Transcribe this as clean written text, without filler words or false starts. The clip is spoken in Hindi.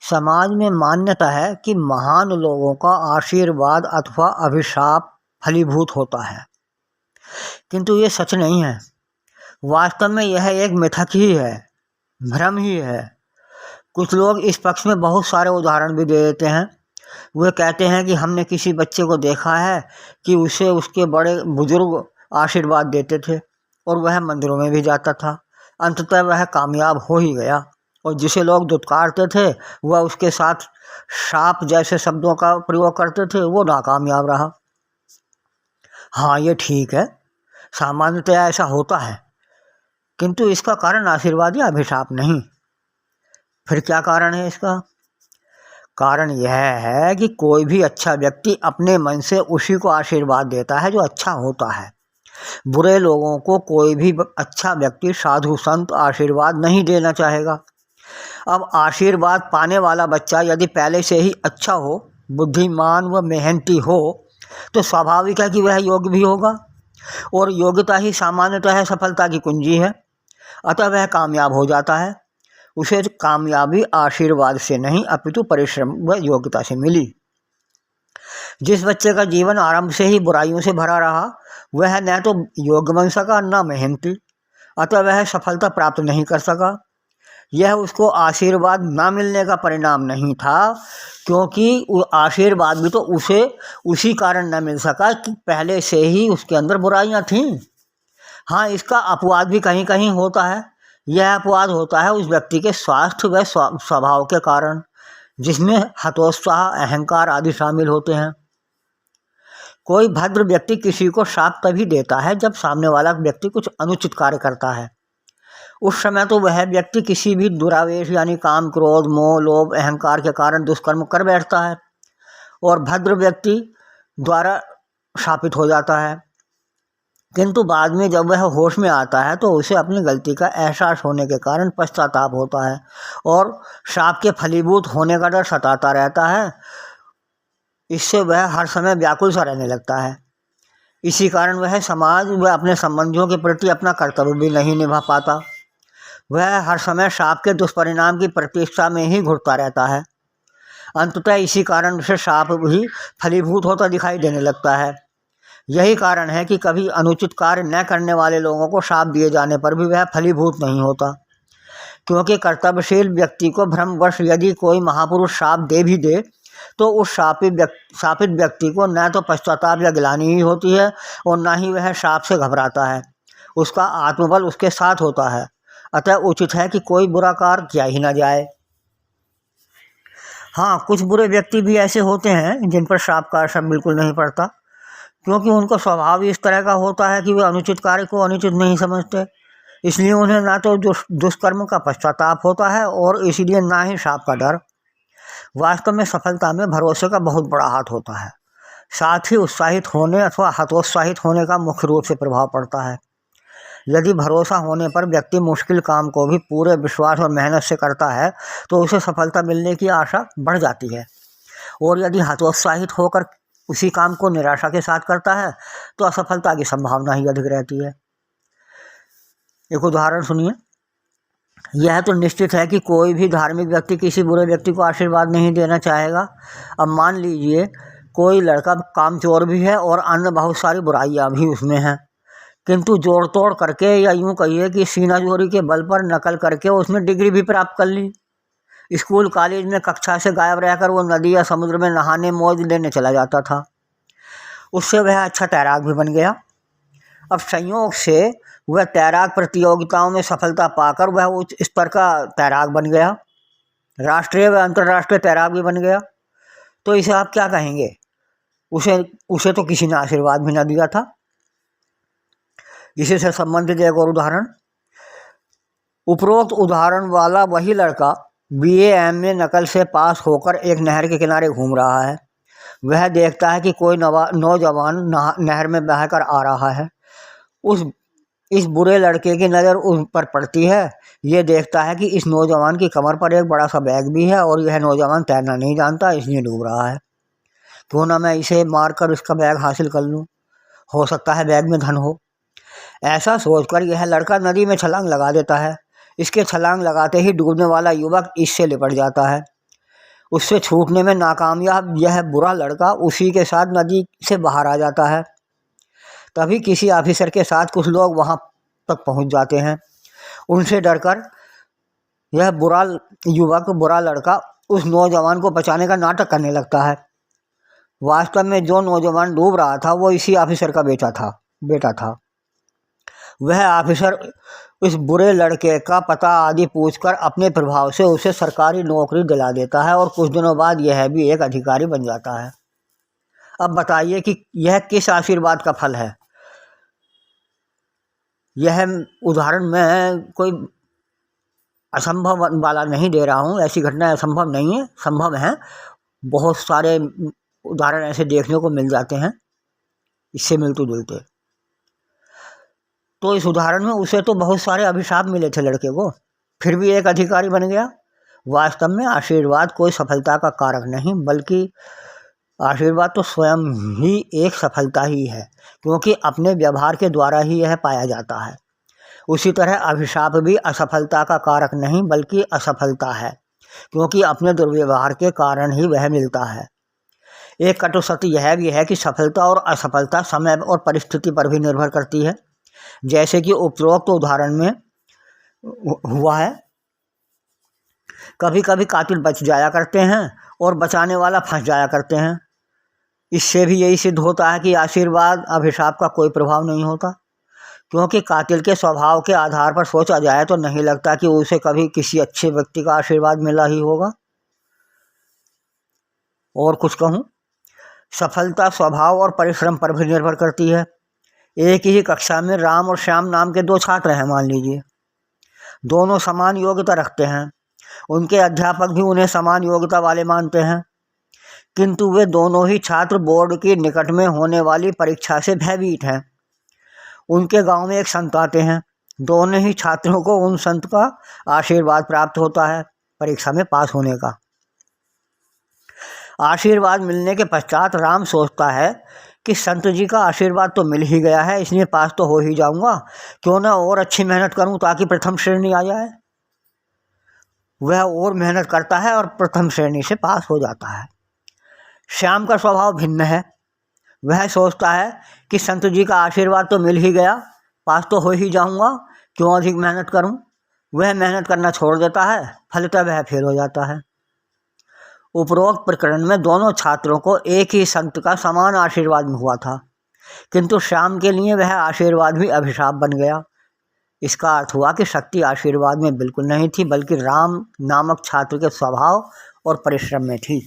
समाज में मान्यता है कि महान लोगों का आशीर्वाद अथवा अभिशाप फलीभूत होता है, किंतु ये सच नहीं है। वास्तव में यह एक मिथक ही है, भ्रम ही है। कुछ लोग इस पक्ष में बहुत सारे उदाहरण भी दे देते हैं। वे कहते हैं कि हमने किसी बच्चे को देखा है कि उसे उसके बड़े बुजुर्ग आशीर्वाद देते थे और वह मंदिरों में भी जाता था। अंततः वह कामयाब हो ही गया, और जिसे लोग दुत्कारते थे वह उसके साथ शाप जैसे शब्दों का प्रयोग करते थे, वो नाकामयाब रहा। हाँ, ये ठीक है, सामान्यतया ऐसा होता है, किंतु इसका कारण आशीर्वाद या अभिशाप नहीं। फिर क्या कारण है इसका? कारण यह है कि कोई भी अच्छा व्यक्ति अपने मन से उसी को आशीर्वाद देता है जो अच्छा होता है। बुरे लोगों को कोई भी अच्छा व्यक्ति, साधु संत आशीर्वाद नहीं देना चाहेगा। अब आशीर्वाद पाने वाला बच्चा यदि पहले से ही अच्छा हो, बुद्धिमान व मेहनती हो, तो स्वाभाविक है कि वह योग्य भी होगा, और योग्यता ही सामान्यतः सफलता की कुंजी है। अतः वह कामयाब हो जाता है। उसे कामयाबी आशीर्वाद से नहीं अपितु परिश्रम व योग्यता से मिली। जिस बच्चे का जीवन आरंभ से ही बुराइयों से भरा रहा, वह न तो योग्य बन सका न मेहनती, अतः वह सफलता प्राप्त नहीं कर सका। यह उसको आशीर्वाद न मिलने का परिणाम नहीं था, क्योंकि आशीर्वाद भी तो उसे उसी कारण न मिल सका कि पहले से ही उसके अंदर बुराइयां थीं। हाँ, इसका अपवाद भी कहीं कहीं होता है। यह अपवाद होता है उस व्यक्ति के स्वास्थ्य व स्वभाव के कारण, जिसमें हतोत्साह, अहंकार आदि शामिल होते हैं। कोई भद्र व्यक्ति किसी को शाप तभी देता है जब सामने वाला व्यक्ति कुछ अनुचित कार्य करता है। उस समय तो वह व्यक्ति किसी भी दुरावेश यानी काम, क्रोध, मोह, लोभ, अहंकार के कारण दुष्कर्म कर बैठता है और भद्र व्यक्ति द्वारा शापित हो जाता है। किंतु बाद में जब वह होश में आता है तो उसे अपनी गलती का एहसास होने के कारण पश्चाताप होता है और शाप के फलीभूत होने का डर सताता रहता है। इससे वह हर समय व्याकुल सा रहने लगता है। इसी कारण वह समाज व अपने संबंधियों के प्रति अपना कर्तव्य भी नहीं निभा पाता। वह हर समय शाप के दुष्परिणाम की प्रतीक्षा में ही घुटता रहता है। अंततः इसी कारण उसे शाप भी फलीभूत होता दिखाई देने लगता है। यही कारण है कि कभी अनुचित कार्य न करने वाले लोगों को शाप दिए जाने पर भी वह फलीभूत नहीं होता, क्योंकि कर्तव्यशील व्यक्ति को भ्रमवश यदि कोई महापुरुष शाप दे भी दे तो उस शापित व्यक्ति को न तो पश्चाताप या गिलानी ही होती है और न ही वह शाप से घबराता है। उसका आत्मबल उसके साथ होता है। अतः उचित है कि कोई बुरा कार्य किया ही न जाए। हाँ, कुछ बुरे व्यक्ति भी ऐसे होते हैं जिन पर शाप का असर बिल्कुल नहीं पड़ता, क्योंकि उनका स्वभाव इस तरह का होता है कि वे अनुचित कार्य को अनुचित नहीं समझते। इसलिए उन्हें ना तो दुष्कर्म का पश्चाताप होता है और इसीलिए ना ही शाप का डर। वास्तव में सफलता में भरोसे का बहुत बड़ा हाथ होता है। साथ ही उत्साहित होने अथवा हतोत्साहित होने का मुख्य रूप से प्रभाव पड़ता है। यदि भरोसा होने पर व्यक्ति मुश्किल काम को भी पूरे विश्वास और मेहनत से करता है तो उसे सफलता मिलने की आशा बढ़ जाती है, और यदि हतोत्साहित होकर उसी काम को निराशा के साथ करता है तो असफलता की संभावना ही अधिक रहती है। एक उदाहरण सुनिए। यह तो निश्चित है कि कोई भी धार्मिक व्यक्ति किसी बुरे व्यक्ति को आशीर्वाद नहीं देना चाहेगा। अब मान लीजिए कोई लड़का कामचोर भी है और अन्य बहुत सारी बुराइयां भी उसमें हैं, किंतु जोड़ तोड़ करके या यूँ कहिए कि सीना जोरी के बल पर नकल करके उसने डिग्री भी प्राप्त कर ली। स्कूल कॉलेज में कक्षा से गायब रहकर वो नदी या समुद्र में नहाने मौज लेने चला जाता था। उससे वह अच्छा तैराक भी बन गया। अब संयोग से वह तैराक प्रतियोगिताओं में सफलता पाकर वह उच्च स्तर का तैराक बन गया, राष्ट्रीय व अंतर्राष्ट्रीय तैराक भी बन गया। तो इसे आप क्या कहेंगे? उसे तो किसी ने आशीर्वाद भी न दिया था। इसी से संबंधित एक और उदाहरण। उपरोक्त उदाहरण वाला वही लड़का BA MA नकल से पास होकर एक नहर के किनारे घूम रहा है। वह देखता है कि कोई नौजवान नहर में बहकर आ रहा है। इस बुरे लड़के की नज़र उस पर पड़ती है। ये देखता है कि इस नौजवान की कमर पर एक बड़ा सा बैग भी है और यह नौजवान तैरना नहीं जानता, इसलिए डूब रहा है। क्यों ना मैं इसे मारकर इसका बैग हासिल कर लूँ, हो सकता है बैग में धन हो। ऐसा सोचकर यह लड़का नदी में छलांग लगा देता है। इसके छलांग लगाते ही डूबने वाला युवक इससे लिपट जाता है। उससे छूटने में नाकामयाब यह बुरा लड़का उसी के साथ नदी से बाहर आ जाता है। तभी किसी ऑफिसर के साथ कुछ लोग वहाँ तक पहुँच जाते हैं। उनसे डरकर यह बुरा लड़का उस नौजवान को बचाने का नाटक करने लगता है। वास्तव में जो नौजवान डूब रहा था वो इसी ऑफिसर का बेटा था। वह ऑफिसर इस बुरे लड़के का पता आदि पूछकर अपने प्रभाव से उसे सरकारी नौकरी दिला देता है और कुछ दिनों बाद यह भी एक अधिकारी बन जाता है। अब बताइए कि यह किस आशीर्वाद का फल है। यह उदाहरण मैं कोई असंभव वाला नहीं दे रहा हूँ, ऐसी घटना असंभव नहीं है, संभव है। बहुत सारे उदाहरण ऐसे देखने को मिल जाते हैं इससे मिलते जुलते। तो इस उदाहरण में उसे तो बहुत सारे अभिशाप मिले थे लड़के को, फिर भी एक अधिकारी बन गया। वास्तव में आशीर्वाद कोई सफलता का कारक नहीं, बल्कि आशीर्वाद तो स्वयं ही एक सफलता ही है, क्योंकि अपने व्यवहार के द्वारा ही यह पाया जाता है। उसी तरह अभिशाप भी असफलता का कारक नहीं बल्कि असफलता है, क्योंकि अपने दुर्व्यवहार के कारण ही वह मिलता है। एक कटु सत्य यह भी है कि सफलता और असफलता समय और परिस्थिति पर भी निर्भर करती है, जैसे कि उपरोक्त उदाहरण में हुआ है। कभी कभी कातिल बच जाया करते हैं और बचाने वाला फंस जाया करते हैं। इससे भी यही सिद्ध होता है कि आशीर्वाद अभिशाप का कोई प्रभाव नहीं होता, क्योंकि कातिल के स्वभाव के आधार पर सोचा जाए तो नहीं लगता कि उसे कभी किसी अच्छे व्यक्ति का आशीर्वाद मिला ही होगा। और कुछ कहूँ, सफलता स्वभाव और परिश्रम पर भी निर्भर करती है। एक ही कक्षा में राम और श्याम नाम के दो छात्र हैं मान लीजिए। दोनों समान योग्यता रखते हैं, उनके अध्यापक भी उन्हें समान योग्यता वाले मानते हैं, किंतु वे दोनों ही छात्र बोर्ड की निकट में होने वाली परीक्षा से भयभीत हैं। उनके गांव में एक संत आते हैं। दोनों ही छात्रों को उन संत का आशीर्वाद प्राप्त होता है परीक्षा में पास होने का। आशीर्वाद मिलने के पश्चात राम सोचता है कि संत जी का आशीर्वाद तो मिल ही गया है, इसलिए पास तो हो ही जाऊंगा, क्यों ना और अच्छी मेहनत करूं ताकि प्रथम श्रेणी आ जाए। वह और मेहनत करता है और प्रथम श्रेणी से पास हो जाता है। श्याम का स्वभाव भिन्न है। वह सोचता है कि संत जी का आशीर्वाद तो मिल ही गया, पास तो हो ही जाऊंगा, क्यों अधिक मेहनत करूं। वह मेहनत करना छोड़ देता है, फलतः वह फेल हो जाता है। उपरोक्त प्रकरण में दोनों छात्रों को एक ही संत का समान आशीर्वाद हुआ था, किंतु श्याम के लिए वह आशीर्वाद भी अभिशाप बन गया। इसका अर्थ हुआ कि शक्ति आशीर्वाद में बिल्कुल नहीं थी, बल्कि राम नामक छात्र के स्वभाव और परिश्रम में थी।